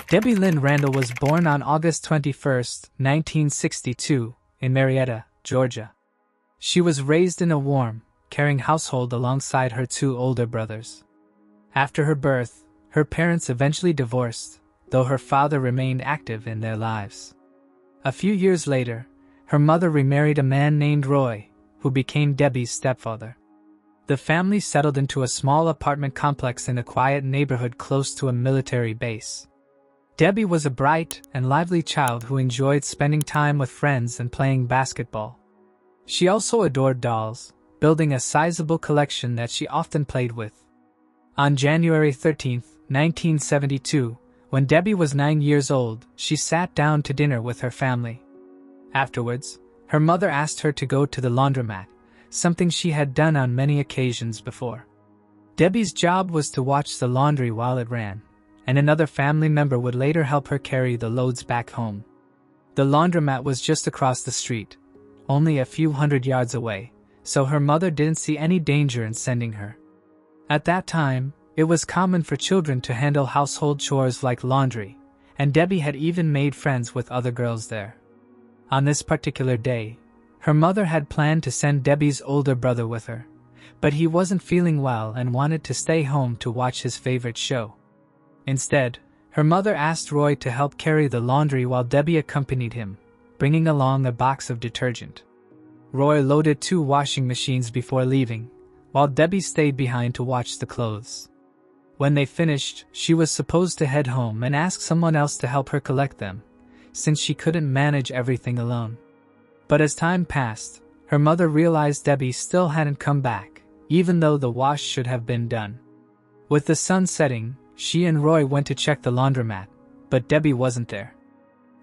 Debbie Lynn Randall was born on August 21, 1962, in Marietta, Georgia. She was raised in a warm, caring household alongside her two older brothers. After her birth, her parents eventually divorced, though her father remained active in their lives. A few years later, her mother remarried a man named Roy, who became Debbie's stepfather. The family settled into a small apartment complex in a quiet neighborhood close to a military base. Debbie was a bright and lively child who enjoyed spending time with friends and playing basketball. She also adored dolls, building a sizable collection that she often played with. On January 13, 1972, when Debbie was 9 years old, she sat down to dinner with her family. Afterwards, her mother asked her to go to the laundromat, something she had done on many occasions before. Debbie's job was to watch the laundry while it ran, and another family member would later help her carry the loads back home. The laundromat was just across the street, only a few hundred yards away, so her mother didn't see any danger in sending her. At that time, it was common for children to handle household chores like laundry, and Debbie had even made friends with other girls there. On this particular day, her mother had planned to send Debbie's older brother with her, but he wasn't feeling well and wanted to stay home to watch his favorite show. Instead, her mother asked Roy to help carry the laundry while Debbie accompanied him, bringing along a box of detergent. Roy loaded 2 washing machines before leaving, while Debbie stayed behind to watch the clothes. When they finished, she was supposed to head home and ask someone else to help her collect them, since she couldn't manage everything alone. But as time passed, her mother realized Debbie still hadn't come back, even though the wash should have been done. With the sun setting, she and Roy went to check the laundromat, but Debbie wasn't there.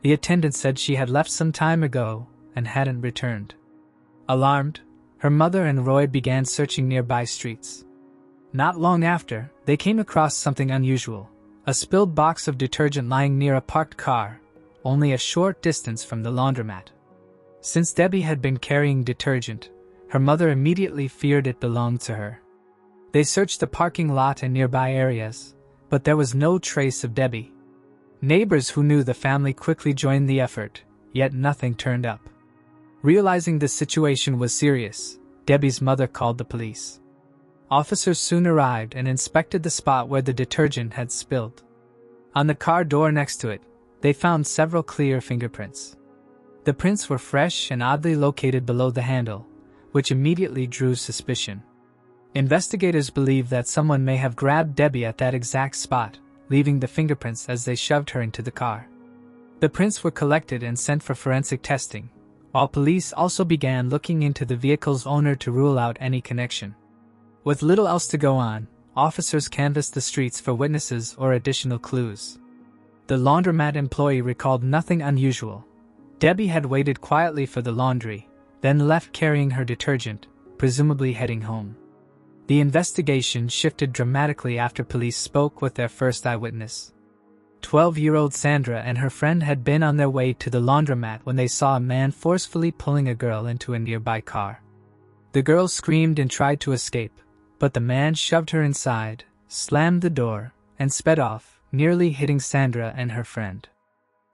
The attendant said she had left some time ago and hadn't returned. Alarmed, her mother and Roy began searching nearby streets. Not long after, they came across something unusual, a spilled box of detergent lying near a parked car, only a short distance from the laundromat. Since Debbie had been carrying detergent, her mother immediately feared it belonged to her. They searched the parking lot and nearby areas, but there was no trace of Debbie. Neighbors who knew the family quickly joined the effort, yet nothing turned up. Realizing the situation was serious, Debbie's mother called the police. Officers soon arrived and inspected the spot where the detergent had spilled. On the car door next to it, they found several clear fingerprints. The prints were fresh and oddly located below the handle, which immediately drew suspicion. Investigators believe that someone may have grabbed Debbie at that exact spot, leaving the fingerprints as they shoved her into the car. The prints were collected and sent for forensic testing, while police also began looking into the vehicle's owner to rule out any connection. With little else to go on, officers canvassed the streets for witnesses or additional clues. The laundromat employee recalled nothing unusual. Debbie had waited quietly for the laundry, then left carrying her detergent, presumably heading home. The investigation shifted dramatically after police spoke with their first eyewitness. 12-year-old Sandra and her friend had been on their way to the laundromat when they saw a man forcefully pulling a girl into a nearby car. The girl screamed and tried to escape, but the man shoved her inside, slammed the door, and sped off, nearly hitting Sandra and her friend.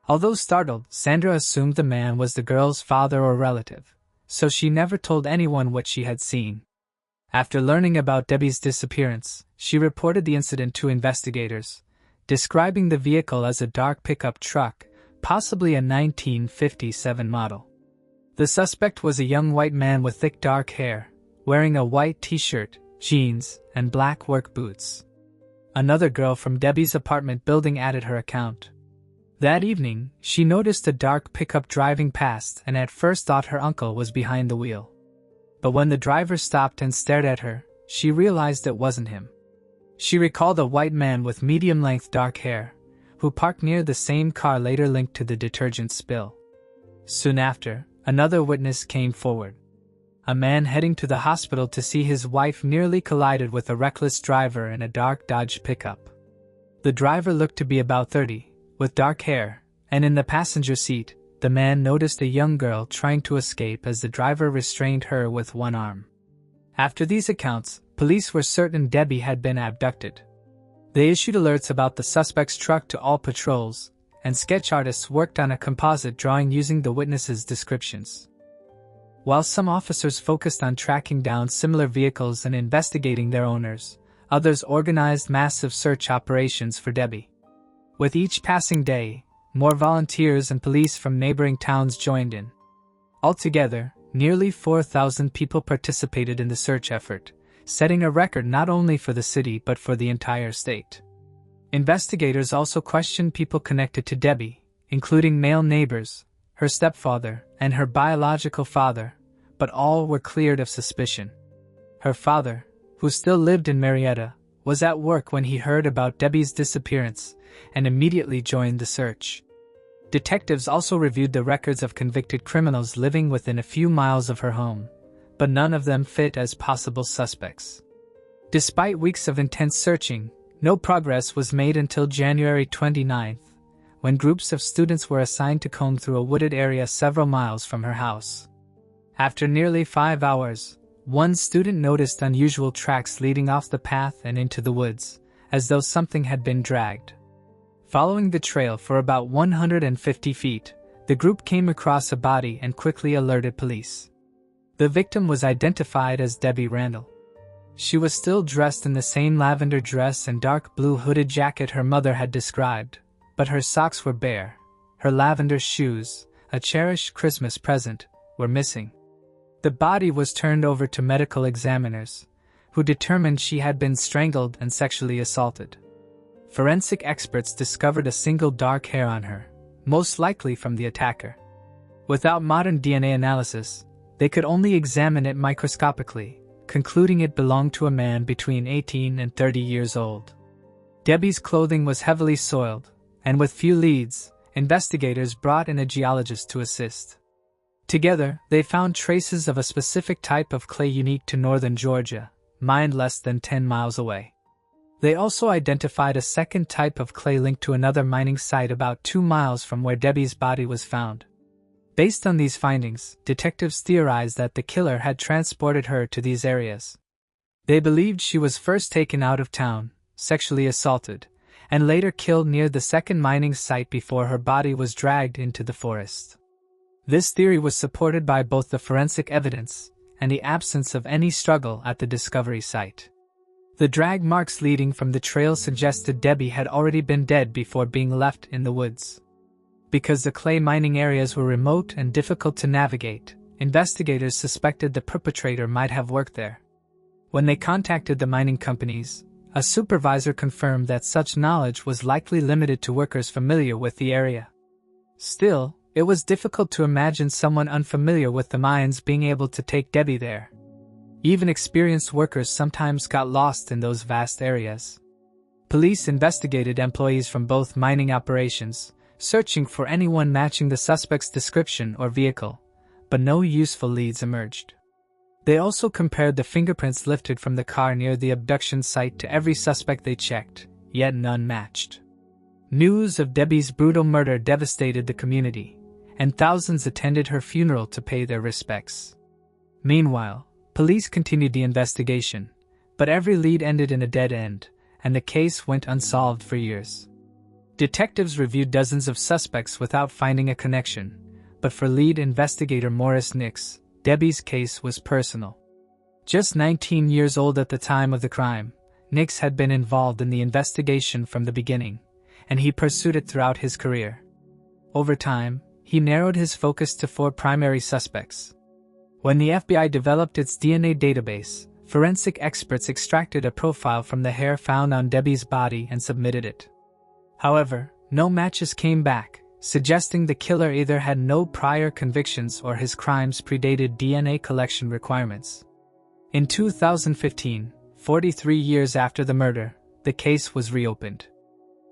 Although startled, Sandra assumed the man was the girl's father or relative, so she never told anyone what she had seen. After learning about Debbie's disappearance, she reported the incident to investigators, describing the vehicle as a dark pickup truck, possibly a 1957 model. The suspect was a young white man with thick dark hair, wearing a white t-shirt, jeans, and black work boots. Another girl from Debbie's apartment building added her account. That evening, she noticed a dark pickup driving past and at first thought her uncle was behind the wheel. But when the driver stopped and stared at her, she realized it wasn't him. She recalled a white man with medium-length dark hair, who parked near the same car later linked to the detergent spill. Soon after, another witness came forward. A man heading to the hospital to see his wife nearly collided with a reckless driver in a dark Dodge pickup. The driver looked to be about 30, with dark hair, and in the passenger seat, the man noticed a young girl trying to escape as the driver restrained her with one arm. After these accounts, police were certain Debbie had been abducted. They issued alerts about the suspect's truck to all patrols, and sketch artists worked on a composite drawing using the witnesses' descriptions. While some officers focused on tracking down similar vehicles and investigating their owners, others organized massive search operations for Debbie. With each passing day, more volunteers and police from neighboring towns joined in. Altogether, nearly 4,000 people participated in the search effort, setting a record not only for the city but for the entire state. Investigators also questioned people connected to Debbie, including male neighbors, her stepfather, and her biological father, but all were cleared of suspicion. Her father, who still lived in Marietta, was at work when he heard about Debbie's disappearance and immediately joined the search. Detectives also reviewed the records of convicted criminals living within a few miles of her home, but none of them fit as possible suspects. Despite weeks of intense searching, no progress was made until January 29, when groups of students were assigned to comb through a wooded area several miles from her house. After nearly 5 hours, one student noticed unusual tracks leading off the path and into the woods, as though something had been dragged. Following the trail for about 150 feet, the group came across a body and quickly alerted police. The victim was identified as Debbie Randall. She was still dressed in the same lavender dress and dark blue hooded jacket her mother had described, but her socks were bare. Her lavender shoes, a cherished Christmas present, were missing. The body was turned over to medical examiners, who determined she had been strangled and sexually assaulted. Forensic experts discovered a single dark hair on her, most likely from the attacker. Without modern DNA analysis, they could only examine it microscopically, concluding it belonged to a man between 18 and 30 years old. Debbie's clothing was heavily soiled, and with few leads, investigators brought in a geologist to assist. Together, they found traces of a specific type of clay unique to northern Georgia, mined less than 10 miles away. They also identified a second type of clay linked to another mining site about 2 miles from where Debbie's body was found. Based on these findings, detectives theorized that the killer had transported her to these areas. They believed she was first taken out of town, sexually assaulted, and later killed near the second mining site before her body was dragged into the forest. This theory was supported by both the forensic evidence and the absence of any struggle at the discovery site. The drag marks leading from the trail suggested Debbie had already been dead before being left in the woods. Because the clay mining areas were remote and difficult to navigate, investigators suspected the perpetrator might have worked there. When they contacted the mining companies, a supervisor confirmed that such knowledge was likely limited to workers familiar with the area. Still, it was difficult to imagine someone unfamiliar with the mines being able to take Debbie there. Even experienced workers sometimes got lost in those vast areas. Police investigated employees from both mining operations, searching for anyone matching the suspect's description or vehicle, but no useful leads emerged. They also compared the fingerprints lifted from the car near the abduction site to every suspect they checked, yet none matched. News of Debbie's brutal murder devastated the community, and thousands attended her funeral to pay their respects. Meanwhile, police continued the investigation, but every lead ended in a dead end, and the case went unsolved for years. Detectives reviewed dozens of suspects without finding a connection, but for lead investigator Morris Nix, Debbie's case was personal. Just 19 years old at the time of the crime, Nix had been involved in the investigation from the beginning, and he pursued it throughout his career. Over time, he narrowed his focus to 4 primary suspects. When the FBI developed its DNA database, forensic experts extracted a profile from the hair found on Debbie's body and submitted it. However, no matches came back, suggesting the killer either had no prior convictions or his crimes predated DNA collection requirements. In 2015, 43 years after the murder, the case was reopened.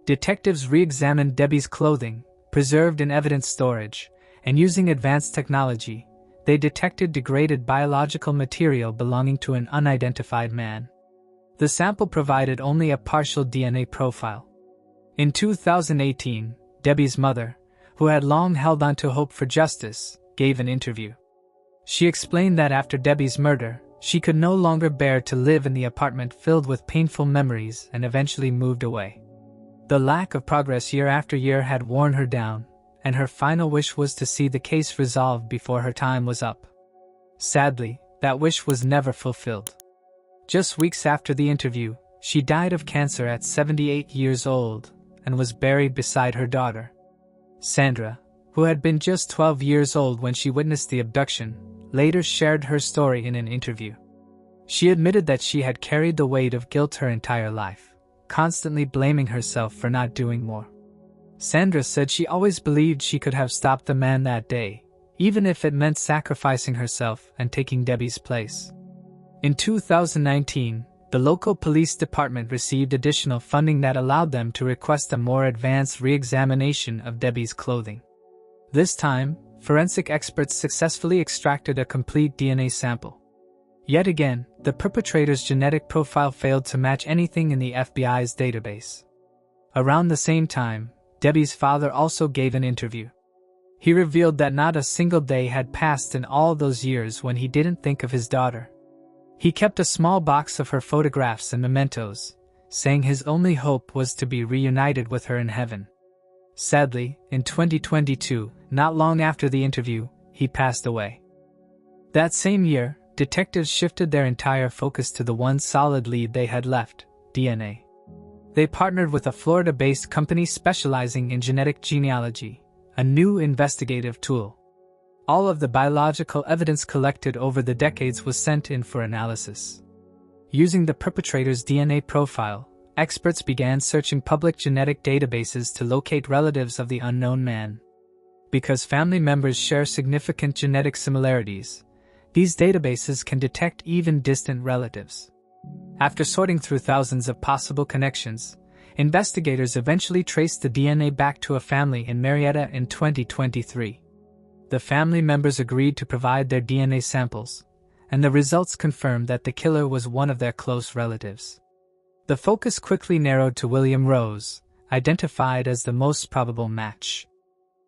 Detectives re-examined Debbie's clothing, preserved in evidence storage, and using advanced technology, they detected degraded biological material belonging to an unidentified man. The sample provided only a partial DNA profile. In 2018, Debbie's mother, who had long held on to hope for justice, gave an interview. She explained that after Debbie's murder, She could no longer bear to live in the apartment filled with painful memories and eventually moved away. The lack of progress year after year had worn her down, and her final wish was to see the case resolved before her time was up. Sadly, that wish was never fulfilled. Just weeks after the interview, she died of cancer at 78 years old and was buried beside her daughter. Sandra, who had been just 12 years old when she witnessed the abduction, later shared her story in an interview. She admitted that she had carried the weight of guilt her entire life, constantly blaming herself for not doing more. Sandra said she always believed she could have stopped the man that day, even if it meant sacrificing herself and taking Debbie's place. In 2019, the local police department received additional funding that allowed them to request a more advanced re-examination of Debbie's clothing. This time, forensic experts successfully extracted a complete DNA sample. Yet again, the perpetrator's genetic profile failed to match anything in the FBI's database. Around the same time, Debbie's father also gave an interview. He revealed that not a single day had passed in all those years when he didn't think of his daughter. He kept a small box of her photographs and mementos, saying his only hope was to be reunited with her in heaven. Sadly, in 2022, not long after the interview, he passed away. That same year, detectives shifted their entire focus to the one solid lead they had left: DNA. They partnered with a Florida-based company specializing in genetic genealogy, a new investigative tool. All of the biological evidence collected over the decades was sent in for analysis. Using the perpetrator's DNA profile, experts began searching public genetic databases to locate relatives of the unknown man. Because family members share significant genetic similarities, these databases can detect even distant relatives. After sorting through thousands of possible connections, investigators eventually traced the DNA back to a family in Marietta in 2023. The family members agreed to provide their DNA samples, and the results confirmed that the killer was one of their close relatives. The focus quickly narrowed to William Rose, identified as the most probable match.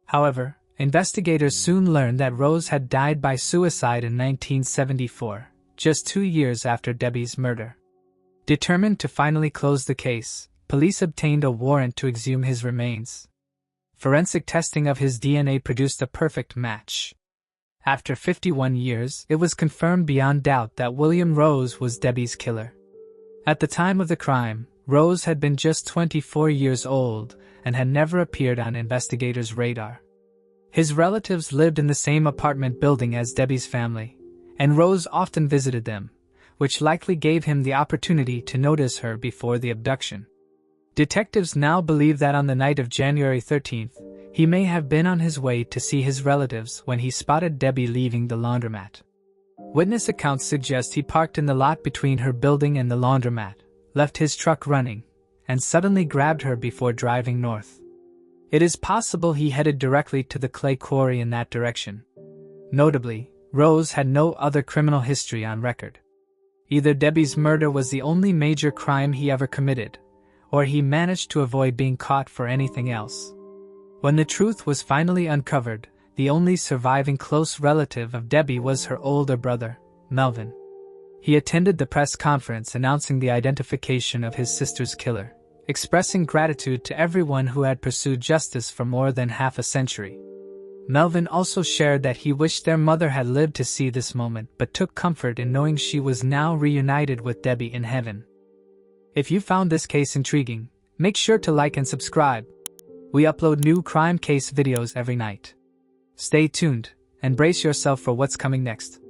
However, investigators soon learned that Rose had died by suicide in 1974, just 2 years after Debbie's murder. Determined to finally close the case, police obtained a warrant to exhume his remains. Forensic testing of his DNA produced a perfect match. After 51 years, it was confirmed beyond doubt that William Rose was Debbie's killer. At the time of the crime, Rose had been just 24 years old and had never appeared on investigators' radar. His relatives lived in the same apartment building as Debbie's family, and Rose often visited them, which likely gave him the opportunity to notice her before the abduction. Detectives now believe that on the night of January 13th, he may have been on his way to see his relatives when he spotted Debbie leaving the laundromat. Witness accounts suggest he parked in the lot between her building and the laundromat, left his truck running, and suddenly grabbed her before driving north. It is possible he headed directly to the clay quarry in that direction. Notably, Rose had no other criminal history on record. Either Debbie's murder was the only major crime he ever committed, or he managed to avoid being caught for anything else. When the truth was finally uncovered, the only surviving close relative of Debbie was her older brother, Melvin. He attended the press conference announcing the identification of his sister's killer, expressing gratitude to everyone who had pursued justice for more than half a century. Melvin also shared that he wished their mother had lived to see this moment but took comfort in knowing she was now reunited with Debbie in heaven. If you found this case intriguing, make sure to like and subscribe. We upload new crime case videos every night. Stay tuned and brace yourself for what's coming next.